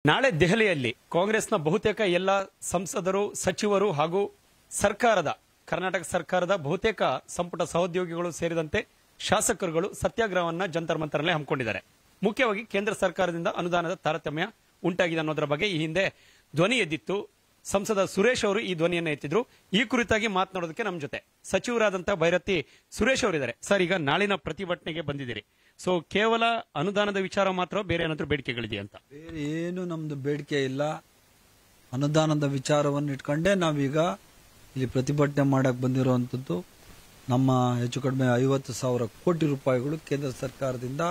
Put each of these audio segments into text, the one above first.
ನಾಳೆ ದೆಹಲಿಯಲ್ಲಿ ಕಾಂಗ್ರೆಸ್ನ ಬಹುತೇಕ ಎಲ್ಲ ಸಂಸದರು ಸಚಿವರು ಹಾಗೂ ಕರ್ನಾಟಕ ಸರ್ಕಾರದ ಬಹುತೇಕ ಸಂಪುಟ ಸಹೋದ್ಯೋಗಿಗಳು ಸೇರಿದಂತೆ ಶಾಸಕರುಗಳು ಸತ್ಯಾಗ್ರಹವನ್ನ ಜಂತರ್ ಮಂತರ್ನಲ್ಲಿ ಹಮ್ಮಿಕೊಂಡಿದ್ದಾರೆ. ಮುಖ್ಯವಾಗಿ ಕೇಂದ್ರ ಸರ್ಕಾರದಿಂದ ಅನುದಾನದ ತಾರತಮ್ಯ ಉಂಟಾಗಿದೆ ಅನ್ನೋದರ ಬಗ್ಗೆ ಈ ಹಿಂದೆ ಧ್ವನಿ ಎದ್ದಿತ್ತು. ಸಂಸದ ಸುರೇಶ್ ಅವರು ಈ ಧ್ವನಿಯನ್ನು ಎತ್ತಿದ್ರು. ಈ ಕುರಿತಾಗಿ ಮಾತನಾಡೋದಕ್ಕೆ ನಮ್ಮ ಜೊತೆ ಸಚಿವರಾದಂತಹ ಭೈರತಿ ಸುರೇಶ್ ಅವರಿದ್ದಾರೆ. ಸರ್, ಈಗ ನಾಳಿನ ಪ್ರತಿಭಟನೆಗೆ ಬಂದಿದ್ದೀರಿ. ಸೊ ಕೇವಲ ಅನುದಾನದ ವಿಚಾರ ಮಾತ್ರ, ಬೇರೆ ಏನಾದ್ರೂ ಬೇಡಿಕೆಗಳಿದೆಯಾ ಅಂತ? ಬೇರೆ ಏನು ನಮ್ದು ಬೇಡಿಕೆ ಇಲ್ಲ. ಅನುದಾನದ ವಿಚಾರವನ್ನು ಇಟ್ಕೊಂಡೇ ನಾವೀಗ ಇಲ್ಲಿ ಪ್ರತಿಭಟನೆ ಮಾಡಕ್ ಬಂದಿರುವಂತದ್ದು. ನಮ್ಮ ಹೆಚ್ಚು ಕಡಿಮೆ 50,000 ಕೋಟಿ ರೂಪಾಯಿಗಳು ಕೇಂದ್ರ ಸರ್ಕಾರದಿಂದ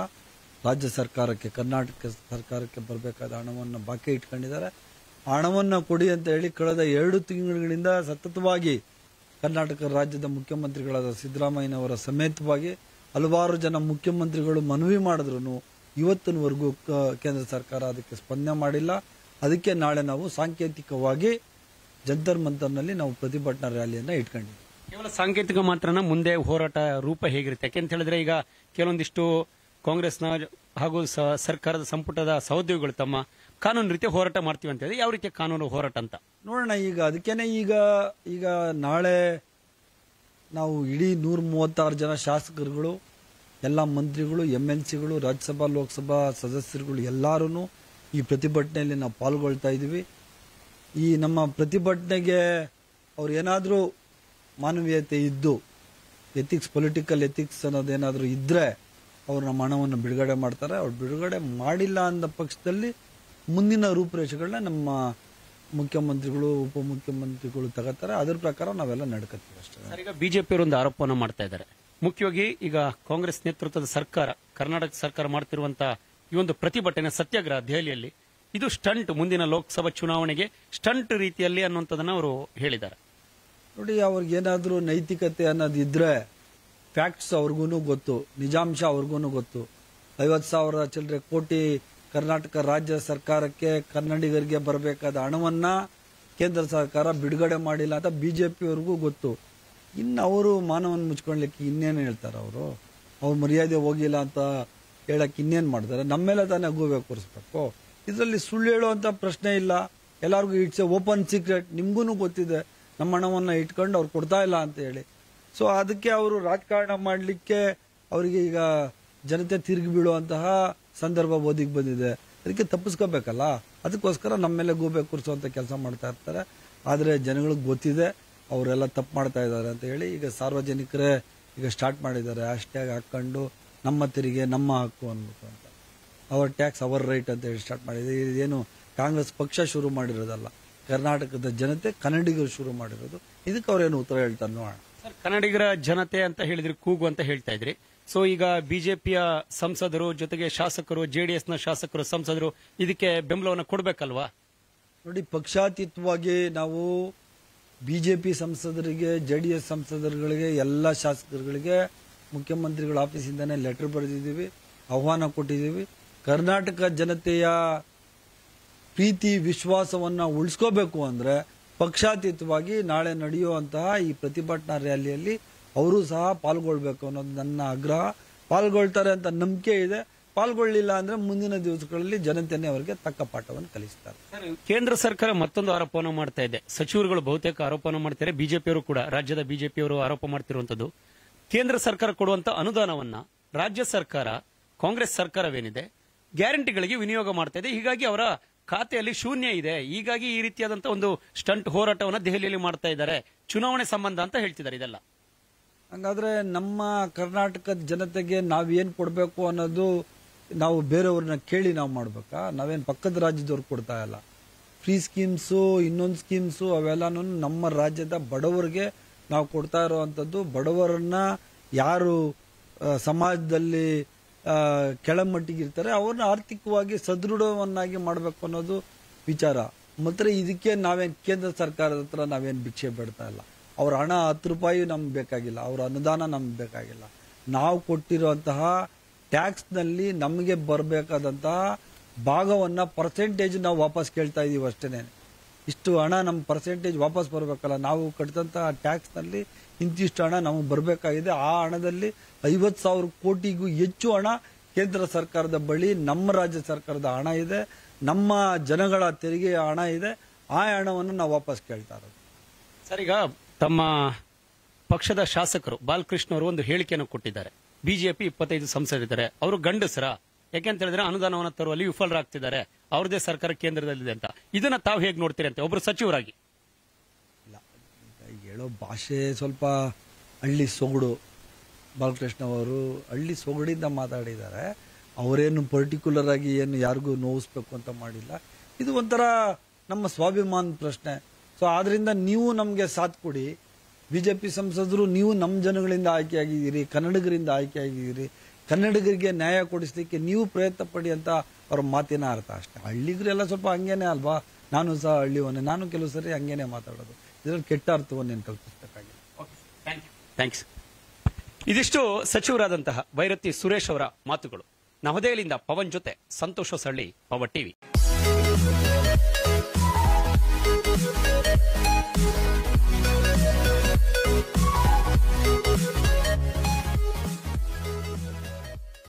ರಾಜ್ಯ ಸರ್ಕಾರಕ್ಕೆ, ಕರ್ನಾಟಕ ಸರ್ಕಾರಕ್ಕೆ ಬರಬೇಕಾದ ಹಣವನ್ನು ಬಾಕಿ ಇಟ್ಕೊಂಡಿದ್ದಾರೆ. ಹಣವನ್ನು ಕೊಡಿ ಅಂತ ಹೇಳಿ ಕಳೆದ 2 ತಿಂಗಳಿಂದ ಸತತವಾಗಿ ಕರ್ನಾಟಕ ರಾಜ್ಯದ ಮುಖ್ಯಮಂತ್ರಿಗಳಾದ ಸಿದ್ದರಾಮಯ್ಯನವರ ಸಮೇತವಾಗಿ ಹಲವಾರು ಜನ ಮುಖ್ಯಮಂತ್ರಿಗಳು ಮನವಿ ಮಾಡಿದ್ರು. ಇವತ್ತಿನವರೆಗೂ ಕೇಂದ್ರ ಸರ್ಕಾರ ಅದಕ್ಕೆ ಸ್ಪಂದನೆ ಮಾಡಿಲ್ಲ. ಅದಕ್ಕೆ ನಾಳೆ ನಾವು ಸಾಂಕೇತಿಕವಾಗಿ ಜಂತರ್ ಮಂತರ್ನಲ್ಲಿ ನಾವು ಪ್ರತಿಭಟನಾ ರ್ಯಾಲಿಯನ್ನ ಇಟ್ಕೊಂಡಿದ್ದೀವಿ. ಕೇವಲ ಸಾಂಕೇತಿಕ ಮಾತ್ರನ, ಮುಂದೆ ಹೋರಾಟ ರೂಪ ಹೇಗಿರುತ್ತೆ? ಯಾಕೆಂತ ಹೇಳಿದ್ರೆ ಈಗ ಕೆಲವೊಂದಿಷ್ಟು ಕಾಂಗ್ರೆಸ್ನ ಹಾಗೂ ಸರ್ಕಾರದ ಸಂಪುಟದ ಸಹೋದ್ಯೋಗಿಗಳು ತಮ್ಮ ಕಾನೂನು ರೀತಿ ಹೋರಾಟ ಮಾಡ್ತೀವಿ ಅಂತ ಹೇಳಿ, ಯಾವ ರೀತಿಯ ಕಾನೂನು ಹೋರಾಟ ಅಂತ ನೋಡೋಣ. ಈಗ ಅದಕ್ಕೇನೆ ಈಗ ನಾಳೆ ನಾವು ಇಡೀ 136 ಜನ ಶಾಸಕರುಗಳು, ಎಲ್ಲ ಮಂತ್ರಿಗಳು, MNCಗಳು, ರಾಜ್ಯಸಭಾ ಲೋಕಸಭಾ ಸದಸ್ಯರುಗಳು ಎಲ್ಲರೂ ಈ ಪ್ರತಿಭಟನೆಯಲ್ಲಿ ನಾವು ಪಾಲ್ಗೊಳ್ತಾ ಇದ್ದೀವಿ. ಈ ನಮ್ಮ ಪ್ರತಿಭಟನೆಗೆ ಅವ್ರು ಏನಾದರೂ ಮಾನವೀಯತೆ ಇದ್ದು, ಎಥಿಕ್ಸ್, ಪೊಲಿಟಿಕಲ್ ಎಥಿಕ್ಸ್ ಅನ್ನೋದೇನಾದರೂ ಇದ್ರೆ ಅವ್ರು ನಮ್ಮ ಹಣವನ್ನು ಬಿಡುಗಡೆ ಮಾಡ್ತಾರೆ. ಅವ್ರು ಬಿಡುಗಡೆ ಮಾಡಿಲ್ಲ ಅಂದ ಪಕ್ಷದಲ್ಲಿ ಮುಂದಿನ ರೂಪುರೇಷೆಗಳನ್ನ ನಮ್ಮ ಮುಖ್ಯಮಂತ್ರಿಗಳು, ಉಪಮುಖ್ಯಮಂತ್ರಿಗಳು ತಗೋತಾರೆ. ಅದ್ರ ಪ್ರಕಾರ ನಾವೆಲ್ಲ ನಡ್ಕೊತೀವಿ ಅಷ್ಟೇ. ಈಗ ಬಿಜೆಪಿಯವರು ಒಂದು ಆರೋಪವನ್ನು ಮಾಡ್ತಾ ಇದ್ದಾರೆ. ಮುಖ್ಯವಾಗಿ ಈಗ ಕಾಂಗ್ರೆಸ್ ನೇತೃತ್ವದ ಸರ್ಕಾರ, ಕರ್ನಾಟಕ ಸರ್ಕಾರ ಮಾಡ್ತಿರುವಂತಹ ಈ ಒಂದು ಪ್ರತಿಭಟನೆ, ಸತ್ಯಾಗ್ರಹ ದೆಹಲಿಯಲ್ಲಿ, ಇದು ಸ್ಟಂಟ್, ಮುಂದಿನ ಲೋಕಸಭಾ ಚುನಾವಣೆಗೆ ಸ್ಟಂಟ್ ರೀತಿಯಲ್ಲಿ ಅನ್ನುವಂಥದ್ದನ್ನ ಅವರು ಹೇಳಿದ್ದಾರೆ. ನೋಡಿ, ಅವ್ರಿಗೇನಾದ್ರೂ ನೈತಿಕತೆ ಅನ್ನೋದಿದ್ರೆ ಫ್ಯಾಕ್ಟ್ಸ್ ಅವ್ರಿಗೂ ಗೊತ್ತು, ನಿಜಾಂಶ ಅವ್ರಿಗೂ ಗೊತ್ತು. 50,000 ಚಿಲ್ಲರೆ ಕೋಟಿ ಕರ್ನಾಟಕ ರಾಜ್ಯ ಸರ್ಕಾರಕ್ಕೆ, ಕನ್ನಡಿಗರಿಗೆ ಬರಬೇಕಾದ ಹಣವನ್ನ ಕೇಂದ್ರ ಸರ್ಕಾರ ಬಿಡುಗಡೆ ಮಾಡಿಲ್ಲ ಅಂತ ಬಿಜೆಪಿಯವ್ರಿಗೂ ಗೊತ್ತು. ಇನ್ನು ಅವರು ಮಾನವನ್ನ ಮುಚ್ಕೊಳ್ಲಿಕ್ಕೆ ಇನ್ನೇನು ಹೇಳ್ತಾರೆ? ಅವ್ರ ಮರ್ಯಾದೆ ಹೋಗಿಲ್ಲ ಅಂತ ಹೇಳಕ್ ಇನ್ನೇನ್ ಮಾಡ್ತಾರೆ? ನಮ್ಮೆಲ್ಲ ತಾನೇ ಗೂಬೆ ಕೂರಿಸ್ಬೇಕು. ಇದರಲ್ಲಿ ಸುಳ್ಳು ಹೇಳುವಂತ ಪ್ರಶ್ನೆ ಇಲ್ಲ. ಎಲ್ಲರಿಗೂ ಇಟ್ಸ್ ಎ ಓಪನ್ ಸೀಕ್ರೆಟ್. ನಿಮ್ಗೂ ಗೊತ್ತಿದೆ ನಮ್ಮ ಹಣವನ್ನ ಇಟ್ಕೊಂಡು ಅವ್ರು ಕೊಡ್ತಾ ಇಲ್ಲ ಅಂತ ಹೇಳಿ. ಸೊ ಅದಕ್ಕೆ ಅವರು ರಾಜಕಾರಣ ಮಾಡಲಿಕ್ಕೆ ಅವರಿಗೆ ಈಗ ಜನತೆ ತಿರುಗಿ ಬೀಳುವಂತಹ ಸಂದರ್ಭ ಓದಿಗೆ ಬಂದಿದೆ. ಅದಕ್ಕೆ ತಪ್ಪಿಸ್ಕೋಬೇಕಲ್ಲ, ಅದಕ್ಕೋಸ್ಕರ ನಮ್ಮ ಮೇಲೆ ಗೂಬೆ ಕೂರಿಸುವಂತ ಕೆಲಸ ಮಾಡ್ತಾ ಇರ್ತಾರೆ. ಆದ್ರೆ ಜನಗಳಿಗೆ ಗೊತ್ತಿದೆ ಅವರೆಲ್ಲ ತಪ್ಪು ಮಾಡ್ತಾ ಇದ್ದಾರೆ ಅಂತ ಹೇಳಿ. ಈಗ ಸಾರ್ವಜನಿಕರೇ ಈಗ ಸ್ಟಾರ್ಟ್ ಮಾಡಿದ್ದಾರೆ ಹ್ಯಾಶ್ಟ್ಯಾಗ್ ಹಾಕೊಂಡು, ನಮ್ಮ ತೆರಿಗೆ ನಮ್ಮ ಹಕ್ಕು ಅನ್ಬೇಕು ಅಂತ. ಅವರ್ ಟ್ಯಾಕ್ಸ್ ಅವರ್ ರೈಟ್ ಅಂತ ಹೇಳಿ ಸ್ಟಾರ್ಟ್ ಮಾಡಿದೆ. ಇದೇನು ಕಾಂಗ್ರೆಸ್ ಪಕ್ಷ ಶುರು ಮಾಡಿರೋದಲ್ಲ, ಕರ್ನಾಟಕದ ಜನತೆ, ಕನ್ನಡಿಗರು ಶುರು ಮಾಡಿರೋದು. ಇದಕ್ಕೆ ಅವ್ರೇನು ಉತ್ತರ ಹೇಳ್ತಾರೆ ನೋಡೋಣ. ಸರ್, ಕನ್ನಡಿಗರ ಜನತೆ ಅಂತ ಹೇಳಿದ್ರಿ, ಕೂಗು ಅಂತ ಹೇಳ್ತಾ ಇದ್ರಿ. ಸೊ ಈಗ ಬಿಜೆಪಿಯ ಸಂಸದರು ಜೊತೆಗೆ ಶಾಸಕರು, JDSನ ಶಾಸಕರು, ಸಂಸದರು ಇದಕ್ಕೆ ಬೆಂಬಲವನ್ನು ಕೊಡಬೇಕಲ್ವಾ? ನೋಡಿ, ಪಕ್ಷಾತೀತವಾಗಿ ನಾವು ಬಿಜೆಪಿ ಸಂಸದರಿಗೆ, JDS ಸಂಸದರುಗಳಿಗೆ, ಎಲ್ಲ ಶಾಸಕರುಗಳಿಗೆ ಮುಖ್ಯಮಂತ್ರಿಗಳ ಆಫೀಸಿಂದಾನೇ ಲೆಟರ್ ಬರೆದಿದ್ದೀವಿ, ಆಹ್ವಾನ ಕೊಟ್ಟಿದ್ದೀವಿ. ಕರ್ನಾಟಕ ಜನತೆಯ ಪ್ರೀತಿ ವಿಶ್ವಾಸವನ್ನ ಉಳಿಸ್ಕೋಬೇಕು ಅಂದ್ರೆ ಪಕ್ಷಾತೀತವಾಗಿ ನಾಳೆ ನಡೆಯುವಂತಹ ಈ ಪ್ರತಿಭಟನಾ ರ್ಯಾಲಿಯಲ್ಲಿ ಅವರು ಸಹ ಪಾಲ್ಗೊಳ್ಬೇಕು ಅನ್ನೋದು ನನ್ನ ಆಗ್ರಹ. ಪಾಲ್ಗೊಳ್ತಾರೆ ಅಂತ ನಂಬಿಕೆ ಇದೆ. ಪಾಲ್ಗೊಳ್ಳಿಲ್ಲ ಅಂದ್ರೆ ಮುಂದಿನ ದಿವಸಗಳಲ್ಲಿ ಜನತೆನೇ ಅವರಿಗೆ ತಕ್ಕ ಪಾಠವನ್ನು ಕಲಿಸ್ತಾರೆ. ಕೇಂದ್ರ ಸರ್ಕಾರ ಮತ್ತೊಂದು ಆರೋಪವನ್ನು ಮಾಡ್ತಾ ಇದೆ. ಸಚಿವರುಗಳು ಬಹುತೇಕ ಆರೋಪವನ್ನು ಮಾಡ್ತಾರೆ, ಬಿಜೆಪಿಯವರು ಕೂಡ, ರಾಜ್ಯದ ಬಿಜೆಪಿಯವರು ಆರೋಪ ಮಾಡ್ತಿರುವಂತದ್ದು, ಕೇಂದ್ರ ಸರ್ಕಾರ ಕೊಡುವಂತ ಅನುದಾನವನ್ನ ರಾಜ್ಯ ಸರ್ಕಾರ, ಕಾಂಗ್ರೆಸ್ ಸರ್ಕಾರವೇನಿದೆ, ಗ್ಯಾರಂಟಿಗಳಿಗೆ ವಿನಿಯೋಗ ಮಾಡ್ತಾ ಇದೆ. ಹೀಗಾಗಿ ಅವರ ಖಾತೆಯಲ್ಲಿ ಶೂನ್ಯ ಇದೆ. ಹೀಗಾಗಿ ಈ ರೀತಿಯಾದಂತಹ ಒಂದು ಸ್ಟಂಟ್ ಹೋರಾಟವನ್ನು ದೆಹಲಿಯಲ್ಲಿ ಮಾಡ್ತಾ ಇದ್ದಾರೆ, ಚುನಾವಣೆ ಸಂಬಂಧ ಅಂತ ಹೇಳ್ತಿದ್ದಾರೆ. ಇದೆಲ್ಲ ಹಂಗಾದ್ರೆ ನಮ್ಮ ಕರ್ನಾಟಕದ ಜನತೆಗೆ ನಾವೇನ್ ಕೊಡಬೇಕು ಅನ್ನೋದು ನಾವು ಬೇರೆಯವ್ರನ್ನ ಕೇಳಿ ನಾವು ಮಾಡ್ಬೇಕಾ? ನಾವೇನ್ ಪಕ್ಕದ ರಾಜ್ಯದವ್ರು ಕೊಡ್ತಾ ಇಲ್ಲ. ಫ್ರೀ ಸ್ಕೀಮ್ಸು, ಇನ್ನೊಂದು ಸ್ಕೀಮ್ಸು, ಅವೆಲ್ಲಾನು ನಮ್ಮ ರಾಜ್ಯದ ಬಡವರಿಗೆ ನಾವು ಕೊಡ್ತಾ ಇರುವಂತದ್ದು. ಬಡವರನ್ನ ಯಾರು ಸಮಾಜದಲ್ಲಿ ಕೆಳಮಟ್ಟಿಗೆ ಇರ್ತಾರೆ ಅವ್ರನ್ನ ಆರ್ಥಿಕವಾಗಿ ಸದೃಢವನ್ನಾಗಿ ಮಾಡಬೇಕು ಅನ್ನೋದು ವಿಚಾರ. ಮತ್ತೆ ಇದಕ್ಕೆ ನಾವೇನ್ ಕೇಂದ್ರ ಸರ್ಕಾರದ ಹತ್ರ ನಾವೇನ್ ಭಿಕ್ಷೆ ಬೇಡ್ತಾ ಇಲ್ಲ. ಅವ್ರ ಹಣ 10 ರೂಪಾಯಿ ನಮ್ಗೆ ಬೇಕಾಗಿಲ್ಲ, ಅವ್ರ ಅನುದಾನ ನಮ್ಗೆ ಬೇಕಾಗಿಲ್ಲ. ನಾವು ಕೊಟ್ಟಿರುವಂತಹ ಟ್ಯಾಕ್ಸ್ ನಲ್ಲಿ ನಮಗೆ ಬರಬೇಕಾದಂತಹ ಭಾಗವನ್ನ ಪರ್ಸೆಂಟೇಜ್ ನಾವು ವಾಪಸ್ ಕೇಳ್ತಾ ಇದೀವಿ ಅಷ್ಟೇನೆ. ಇಷ್ಟು ಹಣ ನಮ್ಮ ಪರ್ಸೆಂಟೇಜ್ ವಾಪಸ್ ಬರಬೇಕಲ್ಲ. ನಾವು ಕಟ್ಟಿದಂತಹ ಟ್ಯಾಕ್ಸ್ ನಲ್ಲಿ ಇಂತಿಷ್ಟು ಹಣ ನಮಗೆ ಬರಬೇಕಾಗಿದೆ. ಆ ಹಣದಲ್ಲಿ 50,000 ಕೋಟಿಗೂ ಹೆಚ್ಚು ಹಣ ಕೇಂದ್ರ ಸರ್ಕಾರದ ಬಳಿ ನಮ್ಮ ರಾಜ್ಯ ಸರ್ಕಾರದ ಹಣ ಇದೆ. ನಮ್ಮ ಜನಗಳ ತೆರಿಗೆಯ ಹಣ ಇದೆ, ಆ ಹಣವನ್ನು ನಾವು ವಾಪಸ್ ಕೇಳ್ತಾ ಇರೋದು. ಸರ್, ಈಗ ತಮ್ಮ ಪಕ್ಷದ ಶಾಸಕರು ಬಾಲಕೃಷ್ಣ ಅವರು ಒಂದು ಹೇಳಿಕೆಯನ್ನು ಕೊಟ್ಟಿದ್ದಾರೆ. ಬಿಜೆಪಿ 25 ಸಂಸದರಿದ್ದಾರೆ, ಅವರು ಗಂಡಸರ, ಯಾಕೆಂತ ಹೇಳಿದ್ರೆ ಅನುದಾನವನ್ನು ತರುವಲ್ಲಿ ವಿಫಲರಾಗ್ತಿದ್ದಾರೆ, ಅವ್ರದೇ ಸರ್ಕಾರ ಕೇಂದ್ರದಲ್ಲಿದೆ ಅಂತ. ಇದನ್ನ ತಾವು ಹೇಗೆ ನೋಡ್ತೀರಿ ಅಂತ ಒಬ್ರು ಸಚಿವರಾಗಿ? ಇಲ್ಲ, ಹೇಳೋ ಭಾಷೆ ಸ್ವಲ್ಪ ಹಳ್ಳಿ ಸೊಗಡು. ಬಾಲಕೃಷ್ಣ ಅವರು ಹಳ್ಳಿ ಸೊಗಡಿಂದ ಮಾತಾಡಿದ್ದಾರೆ. ಅವರೇನು ಪರ್ಟಿಕ್ಯುಲರ್ ಆಗಿ ಏನು ಯಾರಿಗೂ ನೋವಿಸ್ಬೇಕು ಅಂತ ಮಾಡಿಲ್ಲ. ಇದು ಒಂಥರ ನಮ್ಮ ಸ್ವಾಭಿಮಾನ ಪ್ರಶ್ನೆ. ಸೊ ಆದ್ರಿಂದ ನೀವು ನಮಗೆ ಸಾಥ್ ಕೊಡಿ. ಬಿಜೆಪಿ ಸಂಸದರು ನೀವು ನಮ್ಮ ಜನಗಳಿಂದ ಆಯ್ಕೆಯಾಗಿದ್ದೀರಿ, ಕನ್ನಡಿಗರಿಂದ ಆಯ್ಕೆಯಾಗಿದ್ದೀರಿ. ಕನ್ನಡಿಗರಿಗೆ ನ್ಯಾಯ ಕೊಡಿಸ್ಲಿಕ್ಕೆ ನೀವು ಪ್ರಯತ್ನ ಪಡಿ ಅಂತ ಅವ್ರ ಮಾತಿನ ಅರ್ಥ ಅಷ್ಟೇ. ಹಳ್ಳಿಗರೆಲ್ಲ ಸ್ವಲ್ಪ ಹಂಗೇನೆ ಅಲ್ವಾ, ನಾನು ಸಹ ಹಳ್ಳಿವನ್ನೇ, ನಾನು ಕೆಲವು ಸರಿ ಹಂಗೇನೆ ಮಾತಾಡೋದು. ಇದರಲ್ಲಿ ಕೆಟ್ಟ ಅರ್ಥವನ್ನೇನು ಕಲ್ಪಿಸಬೇಕಾಗಿಲ್ಲ. ಥ್ಯಾಂಕ್ಸ್. ಇದಿಷ್ಟು ಸಚಿವರಾದಂತಹ ಬೈರತಿ ಸುರೇಶ್ ಅವರ ಮಾತುಗಳು. ನವದೆಹಲಿಯಿಂದ ಪವನ್ ಜೊತೆ ಸಂತೋಷ ಸಳ್ಳಿ, ಪವರ್ ಟಿವಿ.